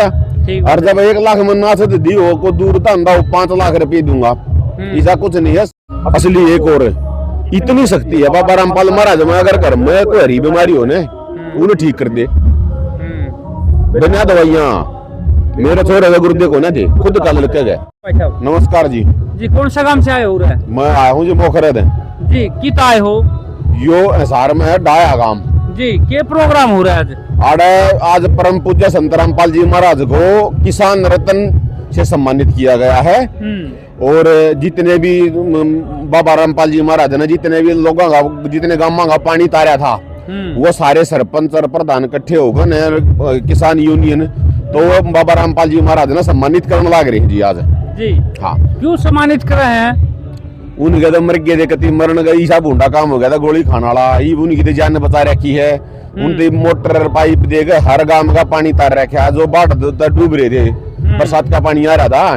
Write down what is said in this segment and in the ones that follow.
है। और जब 1 लाख मन्ना से दी हो को दूर धंधा 5 लाख रुपये दूंगा, ऐसा कुछ नहीं है। असली एक और इतनी शक्ति है बाबा रामपाल महाराज में, अगर घर में कोई हरी बीमारी हो ने उन्हें ठीक कर दे बिना दवाइयाँ। मेरे छोरे गुरुदेव को ना थे खुद कल लेके गए। नमस्कार जी। जी कौन सा गांव से आए हो रहा है? मैं आया हूँ जी मोखरद जी। कितना आए हो? यो हिसार में है डाया गांव जी। क्या प्रोग्राम हो रहा है आज? परम पूज्य संत रामपाल जी महाराज को किसान रत्न से सम्मानित किया गया है। और जितने भी बाबा रामपाल जी महाराज ने जितने भी लोगों का जितने गांव का पानी तारा था वो सारे सरपंच और प्रधान इकट्ठे होकर किसान यूनियन तो बाबा रामपाल जी महाराज ने सम्मानित करने लग रहे हैं जी आज। जी हाँ। क्यों सम्मानित कर रहे हैं? उनके तो मर गए थे, मरण गई ईसा भूडा काम हो गया था, गोली खाने वाला उनकी तो जान बचा रखी है। उनकी मोटर पाइप देकर हर गांव का पानी तार रखा है। जो बाढ़ डूब रहे थे, बरसात का पानी आ रहा था,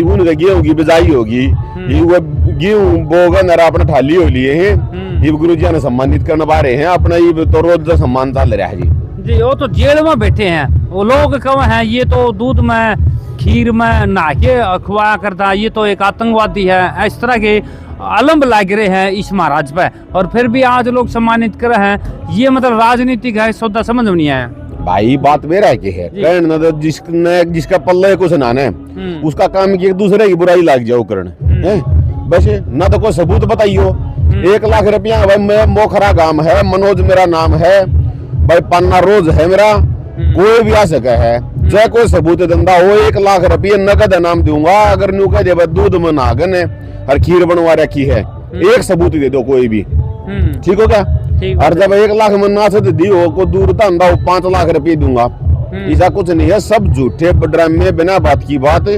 उनके गेहूं की बिजाई होगी, वो गेहूं बोगन अपने ठाली हो लिए हैं। ये गुरु जी ने सम्मानित करने पा रहे हैं अपना, ये तो रोज सम्मान चल रहा है जी। जी वो तो जेल में बैठे हैं, वो लोग कौन है? ये तो दूध में खीर में नहा के खुआया करता, ये तो एक आतंकवादी है। इस तरह के आलम लग रहे हैं इस महाराज पे, और फिर भी आज लोग सम्मानित कर रहे हैं। ये मतलब राजनीतिक है, सौदा समझ में नहीं आया भाई। बात मेरा की है तो जिसका पल्ले कुछ ना उसका काम की एक दूसरे की बुराई लाग जाओ करने बस। ना तो कोई सबूत बताइयो। 1 लाख रुपया भाई, मैं मोखरा गांव है, मनोज मेरा नाम है भाई, पन्ना रोज है मेरा, कोई भी आ सके है। चाहे कोई सबूत धंधा हो, 1 लाख रुपये नगद इनाम दूंगा। अगर न्यू कह दे दूध में नागन है और खीर बनवा रखी है, एक सबूत दे दो कोई भी, ठीक हो क्या? और जब 1 लाख मन्ना से दी हो को दूर धंधा 5 लाख रुपये दूंगा, ऐसा कुछ नहीं है। सब झूठे ड्रामे बिना बात की बात,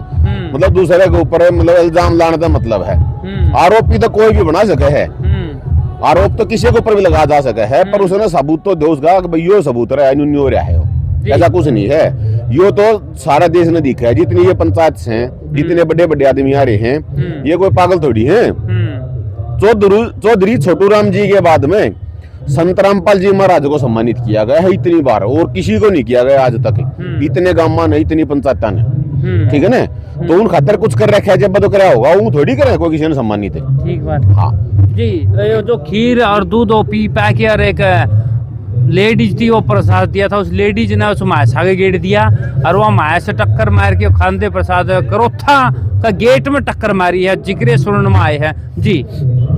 मतलब दूसरे के ऊपर मतलब इल्जाम लाने का मतलब है। आरोपी तो कोई भी बना सके है, आरोप तो किसी के ऊपर भी लगा जा सके है, पर उसने सबूत तो दे उसका कि भाई यो सबूत रहा है, न्यू रहा है। ऐसा कुछ नहीं है। यो तो सारा देश ने दिखा है, जितनी ये पंचायत हैं, जितने बड़े बड़े आदमी आ रहे हैं, ये कोई पागल थोड़ी हैं। चौधरी छोटू राम जी के बाद में संत रामपाल जी महाराज को सम्मानित किया गया है इतनी बार, और किसी को नहीं किया गया आज तक। इतने गांव में इतनी पंचायत ने, ठीक है ना? तो उन खातर कुछ कर रखा है, जब तो कराया होगा वो थोड़ी करे कोई किसी ने सम्मानित है। ठीक बात। हाँ जी। जो खीर और दूध पी पैके और एक लेडीज थी वो प्रसाद दिया था, उस लेडीज ने उस मायस आगे गेट दिया और वो मायस से टक्कर मार के खानदे प्रसाद करोथा का गेट में टक्कर मारी है। जिक्रे सुनने में आए हैं जी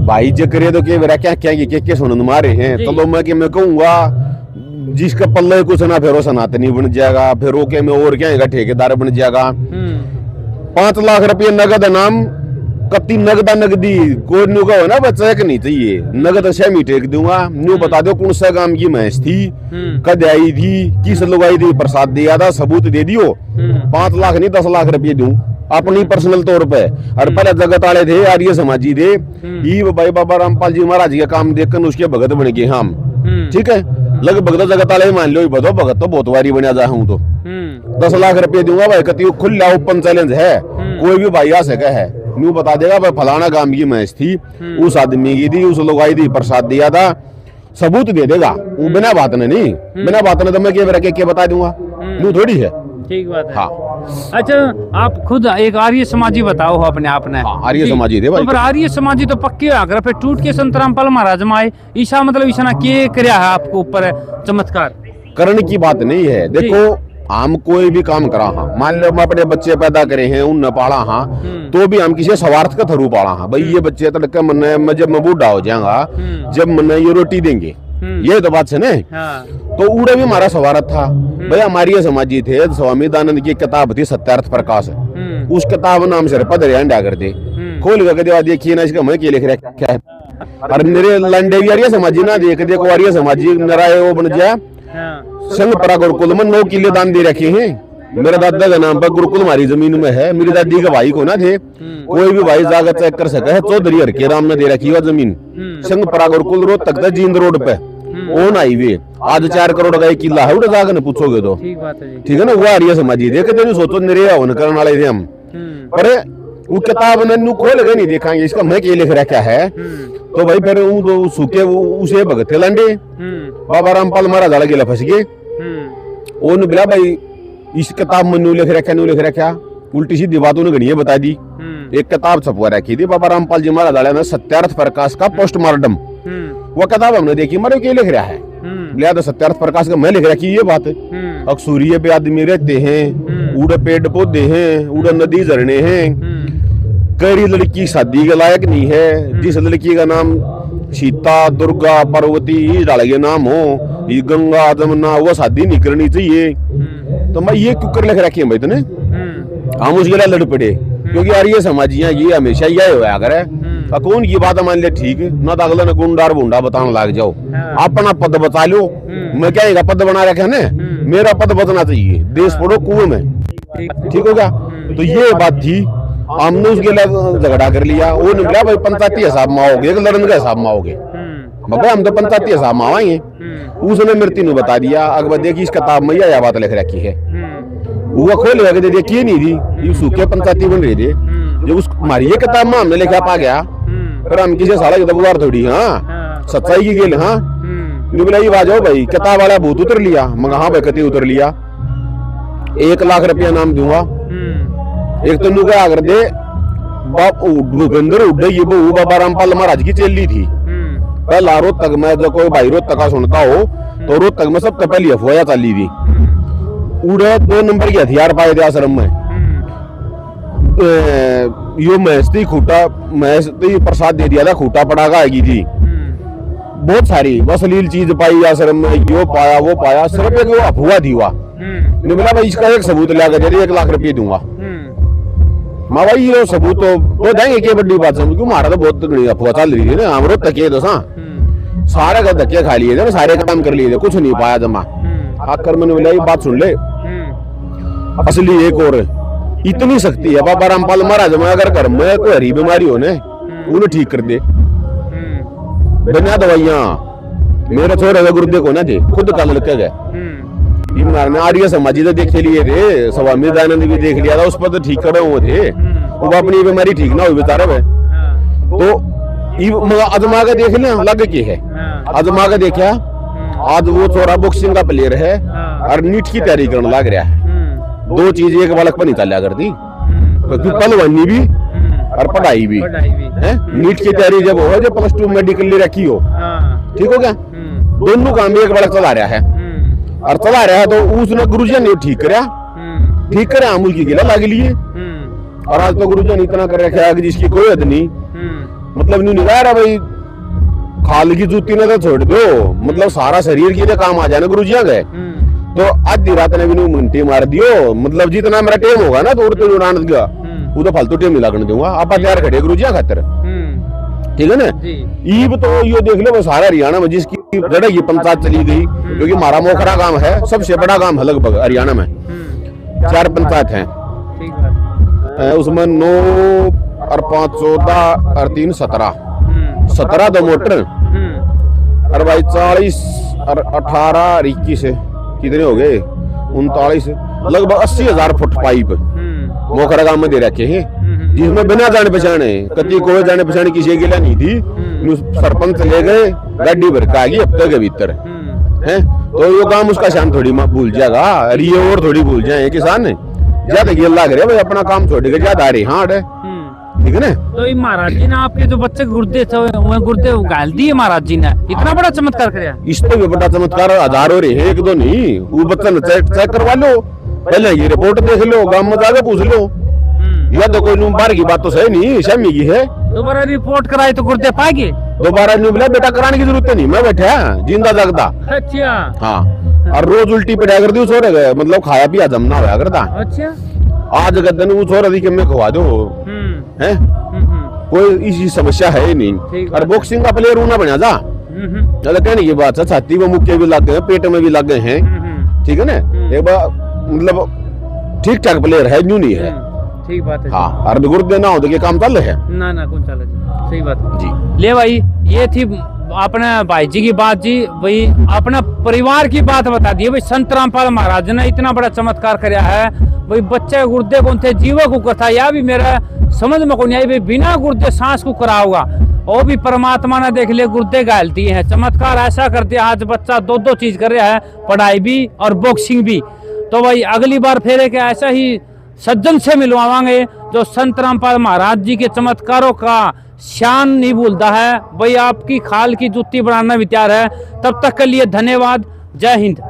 भाई। जिक्रे तो क्या सुनने मारे हैं तो मैं कहूँगा जिसका पल्ले कुछ ना फिर वो सनातनी बन जाएगा, फिर वो में और क्या ठेकेदार बन जाएगा। 5 लाख रुपये नगद इनाम, कत्ती नगदा नगदी कोई न्यू का हो ना बच्चा एक नहीं चाहिए, नगद से मी टेक दूंगा। न्यू बता दो कौन सा गांव की भैंस थी, कद आई थी, किस लोग आई थी, प्रसाद दिया था, सबूत दे दियो। 5 लाख नहीं 10 लाख रुपये दूं अपनी पर्सनल तौर पे। और पहले जगत वाले थे, आर्य समाजी थे, ये भाई बाबा रामपाल जी महाराज का काम देखकर उसके भगत बन गए हम, ठीक है? लगभग तो जगत वाले मान लो भगत तो बहुत बारी बना जा हूँ तो 10 लाख रुपये दूंगा भाई। कति खुला ओपन चैलेंज है, कोई भी भाई आ सके है, न्यू बता देगा भाई फलाना गांव की भैंस थी, उस आदमी की थी, उस लोग आई थी, प्रसाद दिया था, सबूत दे देगा वो बिना बात ने नहीं। बिना बात ने तो मैं क्या बता दूंगा, न्यू थोड़ी है। ठीक बात है। हाँ। अच्छा आप खुद एक आर्य समाजी बताओ हो अपने आप ने? आर्य समाजी थे भाई। तो आर्य समाजी तो पक्के आकर फिर टूट के संत रामपाल महाराज में आए, ईसा मतलब ईसा ने क्या कराया है आपको ऊपर चमत्कार? करने की बात नहीं है। देखो हम कोई भी काम करा हाँ, मान लो हम अपने बच्चे पैदा करे हैं, उन पाला हाँ, तो भी हम किसी स्वार्थ का थरू पाला हाँ। भाई ये बच्चे तड़के मन जब मैं बूढ़ा हो जाऊंगा, जब मन ये रोटी देंगे, ये तो बात है ना। तो उड़े भी हमारा स्वार्थ था भाई। हमारी समाजी थे, स्वामी दानंद की किताब थी सत्यार्थ प्रकाश, उस किताब नाम से पदर अंडा कर दे खोल कर देवा, देखिए ना इसका मैं क्या लिख रहा क्या है। और मेरे लंडे भी आर्य समाजी ना देख देखो, आर्य समाजी नराय वो बन जाए संघ परा गुरुकुल में 9 किले दान दे रखे हैं। मेरे दादा के नाम पर गुरुकुल हमारी जमीन में है, मेरी दादी के भाई को ना थे, कोई भी भाई जाकर चेक कर सके है। चौधरी हर के राम ने दे रखी है जमीन, संघ परा गुरुकुल रोड तक जींद रोड पे ओन हाईवे। आज 4 करोड़ का 1 किला है, जाकर पूछोगे तो ठीक है ना। वो आर्य समाजी देखे थे, सोचो निरे हवन करने वाले थे हम, पर वो किताब ने खोल के नहीं देखांगे इसका मैं क्या लिख रखा है। तो भाई फिर तो सूखे उसे भगत थे लंडे, बाबा रामपाल महाराज वाला गेला फंस गए। उन्होंने बोला भाई इस किताब में न्यू लिख रखा उल्टी सीधी बात उन्हें गणिये बता दी। एक किताब छपवा रखी थी बाबा रामपाल जी महाराज ने सत्यार्थ प्रकाश का पोस्टमार्टम, वो किताब हमने देखी मरे क्या लिख रहा है, लिया तो सत्यार्थ प्रकाश का मैं लिख रखी ये बात है। अक्सूरिये पे आदमी रहते हैं, उड़े पेड़ पौधे हैं, उड़े नदी झरने हैं, कई लड़की शादी के लायक नहीं है, जिस लड़की का नाम सीता दुर्गा पार्वती डाल के नाम हो, ये गंगा जमुना, वो शादी नहीं करनी चाहिए। तो मैं ये क्यों कर लिख रखी है भाई तुमने, हम उसके लिए लड़ पड़े क्योंकि यार ये समाजियां ये हमेशा यही होया करे। कौन की बात मान ले ठीक है ना, तो अगले ने गुंडार बुंडा बताने लग जाओ, अपना पद बता लो। मैं क्या पद बना रखा है ना, मेरा पद बचना चाहिए, देश पढ़ो कुएं में, ठीक हो गया। तो ये बात थी, हमने उसके लिए झगड़ा कर लिया। वो निकला भाई पंचायती हिसाब में आओगे, एक लड़न के हिसाब में आओगे, बाबा हम तो पंचायती हिसाब में आएंगे। उसने मृत्यु ने बता दिया, अकबर देखी इस किताब में यह बात लिख रखी है, वो खोल लगा के देखिए नहीं थी, ये सूखे पंचायती बन रही थी। जब उस हमारी ये किताब में हमने लिखा पा गया, फिर हम किसी साला की दबुआर थोड़ी, हाँ सच्चाई की गेल, हाँ बोला ये बात भाई किताब वाला भूत उतर लिया। मगर हाँ भाई कति उतर लिया, 1 लाख रुपया नाम दूंगा। एक तो नु क्या कर दे बाप भूपेंद्र उड्डे ये बहू बाबा रामपाल महाराज की चेली थी। पहला रोहतक में जो कोई भाई रोहतक का सुनता हो तो रोहतक में सबसे पहली अफवाह चली थी, उड़े 2 नंबर के हथियार पाए थे आश्रम में। यो महस्ती खूटा महस्ती प्रसाद दे दिया था, खूटा पटाखा आएगी थी, बहुत सारी अश्लील चीज पाई आश्रम में, यो पाया वो पाया, सिर्फ एक वो अफवाह थी। हुआ नहीं बोला भाई इसका एक सबूत लाकर दे दे, 1 लाख रुपये दूंगा। माँ भाई ये सबूत तो देंगे, क्या बड़ी बात समझ, क्यों हमारा तो बहुत अफवाह चल रही थी ना, हम रोहतक के तो सारे का धक्के खा लिए थे, सारे काम कर लिए थे, कुछ नहीं पाया जमा। आकर मैंने बोला ये बात सुन ले, असली एक और इतनी शक्ति है बाबा रामपाल महाराज में, अगर घर में कोई हरी बीमारी हो ने उन्हें ठीक कर दे बिना दवाइयां। मेरे छोरे गुरुदेव को ना थे, खुद कल लड़के गए, ये मारने आर्य समाजी तो देख लिए थे, स्वामी दयानंद भी देख लिया था, उस पर तो ठीक करे हुए थे, वो अपनी बीमारी ठीक ना हुई बेचारे में। तो आजमा के देख लिया लग के है, आजमा के देखा, आज वो छोरा बॉक्सिंग का प्लेयर है और नीट की तैयारी करने लग रहा है। 2 चीज एक बालक पर नहीं चला करती, क्योंकि पहलवानी भी और पढ़ाई भी है। नीट की तैयारी जब हो, जब +2 मेडिकल ले रखी हो, ठीक हो गया, दोनों काम एक बालक चला रहा है और चला रहा है। तो उसने गुरुजी ने ठीक करा अमूल की गिला लाग लिए, और आज तो गुरुजी ने इतना कर रखा है कि जिसकी कोई हद नहीं, मतलब नहीं निकाल रहा भाई, खाल की जूती ने तो छोड़ दो, मतलब सारा शरीर की तो काम आ जाना गुरुजी गए। तो आधी रात ने भी मिनटी मार दियो, मतलब जितना मेरा टाइम होगा ना तो उड़ते उड़ान देगा, वो तो फालतू टाइम नहीं लगने दूंगा। आप तैयार खड़े गुरुजी खातर, ठीक है ना। ईब तो ये देख लो, वो सारा हरियाणा में जिसकी जड़ की पंचायत चली गई, क्योंकि हमारा मोखरा गांव है, सबसे बड़ा गांव है लगभग हरियाणा में, 4 पंचायत है उसमें, 9 और 5 14 और 3 17 तो मोटर, और भाई 40 और 18 और 21 कितने हो गए, 39 लगभग 80,000 फुट पाइप मोखरा गांव में दे रखे हैं, जिसमें बिना जाने पहचाने, कति कोई जाने पहचाने किसी के लिए नहीं थी। सरपंच ले गए, गाड़ी भर के आ गई हफ्ते के भीतर है। तो ये काम उसका शान थोड़ी भूल जाएगा, और ये और थोड़ी भूल जाए किसान ज्यादा ये लाग रहे भाई, अपना काम छोड़ के ज्यादा आ रही हाँ ठीक है ना। तो ये महाराज जी ने आपके जो बच्चे गुर्दे थे वो गुर्दे गाल दिए महाराज जी ने, इतना बड़ा चमत्कार कराया। इस पे भी बड़ा चमत्कार हजारों रहे हैं, 1 2 नहीं, वो बच्चा चेक करवा लो, पहले ये रिपोर्ट देख लो, गांव में जाके पूछ लो, या तो कोई बाहर की बात तो सही नहीं, शमी की है। दोबारा रिपोर्ट कराई तो गुर्दे पाएंगे, दोबारा नहीं बोला बेटा कराने की जरूरत नहीं, मैं बैठा जिंदा जागता। अच्छा हाँ, और रोज उल्टी पिटाया करती वो छोरे गए, मतलब खाया पिया जमना होया करता। अच्छा आज के दिन वो छोरा दी में खवा दो है, कोई इसी समस्या है ही नहीं। और बॉक्सिंग का प्लेयर होना बना जा, कहने की बात है, छाती में मुक्के भी लग गए, पेट में भी लग गए हैं, ठीक है ना। एक बार मतलब ठीक ठाक प्लेयर है, न्यू नहीं है, ठीक बात है। हाँ, और गुर्दे ना हो तो काम चल है ना कौन चल जी, सही बात जी। ले भाई ये थी अपने भाई जी की बात जी, भाई अपना परिवार की बात बता दी भाई। संत रामपाल महाराज ने इतना बड़ा चमत्कार कराया है भाई, बच्चे गुर्दे कौन थे जीवा को कथा, या भी मेरा समझ में कौन आई भाई, बिना गुर्दे सांस को करा होगा, वो भी परमात्मा ने देख ले गुर्दे गालती है, चमत्कार ऐसा कर दिया। आज बच्चा 2 चीज कर रहा है, पढ़ाई भी और बॉक्सिंग भी। तो भाई अगली बार फिर एक ऐसा ही सज्जन से मिलवाएंगे जो संत रामपाल महाराज जी के चमत्कारों का शान नहीं भूलता है। भाई आपकी खाल की जूती बनाना भी तैयार है। तब तक के लिए धन्यवाद। जय हिंद।